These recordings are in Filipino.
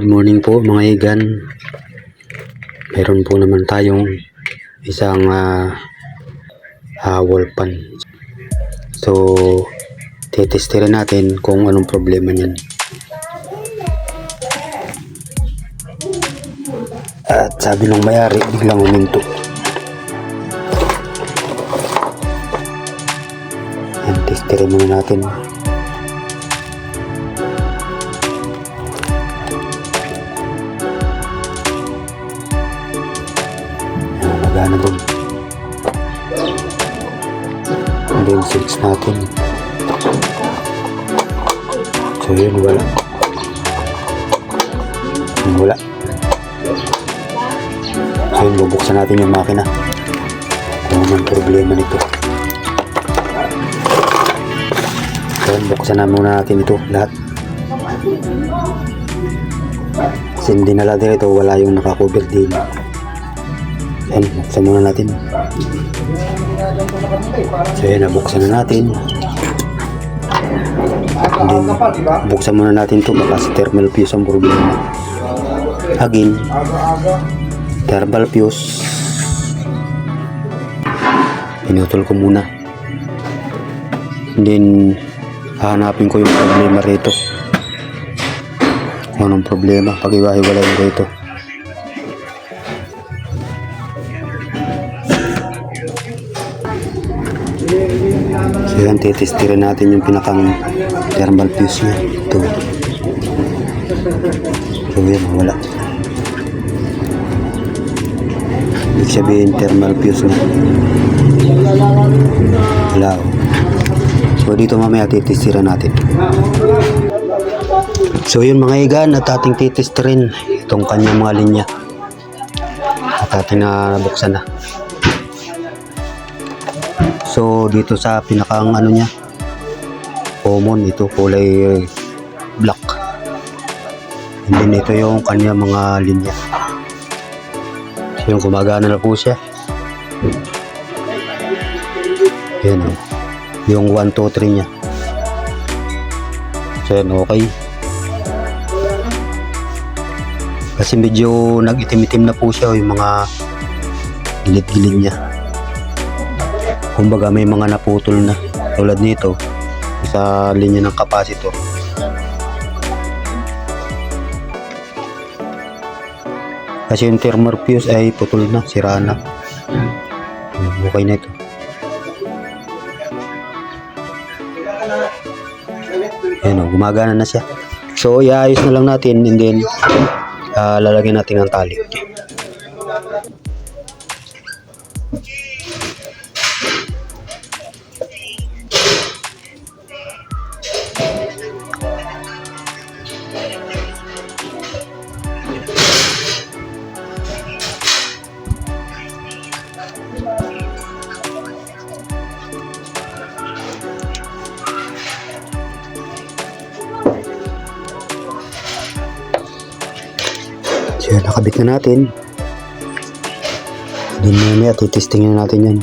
Good morning po mga igan. Meron po naman tayong isang wall pan. So tetestirin natin kung anong problema niyan. At sabi ng may-ari, biglang uminto. Yan, testirin muna natin. Magana doon. And then switch natin. So yun, wala. Wala. So yun, bubuksan natin yung makina kung anong problema nito. So yun, buksan na muna natin ito lahat. Kasi hindi na natin ito, wala yung nakakover din. Yan, buksan muna natin. So yan, nabuksan na natin. And then, buksan muna natin ito, baka sa thermal fuse ang problema. Again, thermal fuse. Pinutol ko muna. And then, hahanapin ko yung problema rito. Anong problema? Pag-iwa-iwalay ko ito. So yan, titestirin natin yung pinakang thermal fuse niya. Ito. So yan, wala. Ibig sabihin thermal fuse niya. Wala. So dito mamaya titestirin natin. So yun mga igan, at ating titestirin itong kanyang mga linya. At ating nabuksan na. So dito sa pinakang ano niya, common, ito kulay black. And then ito yung kanya mga linya. So yung gumagana na po siya. Yan o, yung 1, 2, 3 nya. So yan, okay. Kasi medyo nag-itim-itim na po siya, yung mga gilid-gilid niya. Kumbaga may mga naputol na tulad nito sa linya ng capacitor. Kasi yung thermal fuse ay putol na, sira na. Okay na ito. Ayan o, gumagana na siya. So iayos na lang natin, and then lalagyan natin ng tali. So yan, nakabit na natin. Then mamaya titesting na natin yan.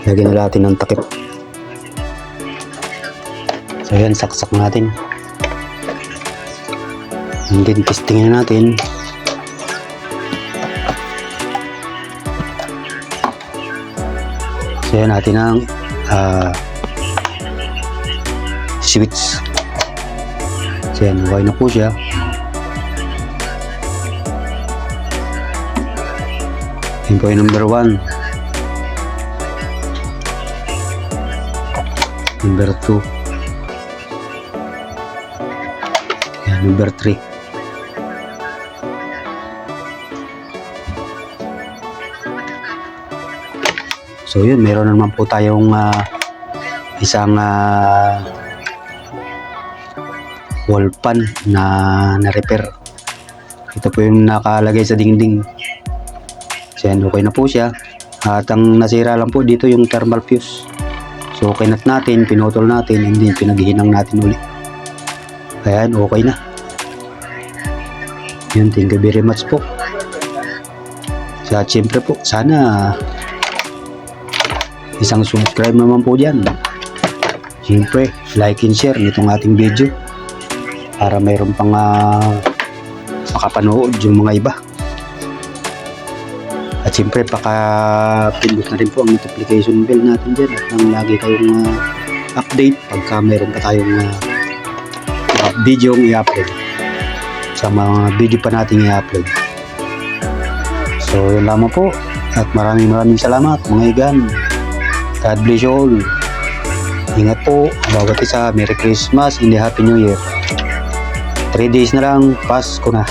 Lagyan na natin ng takip. So yan, saksak natin. And then testing na natin. So yan, natin ang switch. So yan, okay na po siya. Yan po yung number 1. Number 2. Yan, number 3. So yun, meron naman po tayong isang wall pan na repair. Ito po yung nakalagay sa dingding. So yan, okay na po siya. At ang nasira lang po dito yung thermal fuse. So kinat natin, pinutol natin, hindi pinaghihinang natin ulit. Ayan, okay na. Yun, thank you very much po. At syempre po, sana isang subscribe naman po dyan. Syempre, like and share nitong ating video para mayroon pang makapanood yung mga iba. At siyempre paka-pindot na rin po ang notification bell natin dyan at nang lagi kayong update pagka mayroon pa tayong video i-upload sa mga video pa natin i-upload. So yun lamang po at maraming salamat mga igan. God bless you all. Ingat po bawat isa. Merry Christmas and Happy New Year. 3 days na lang Pasko na.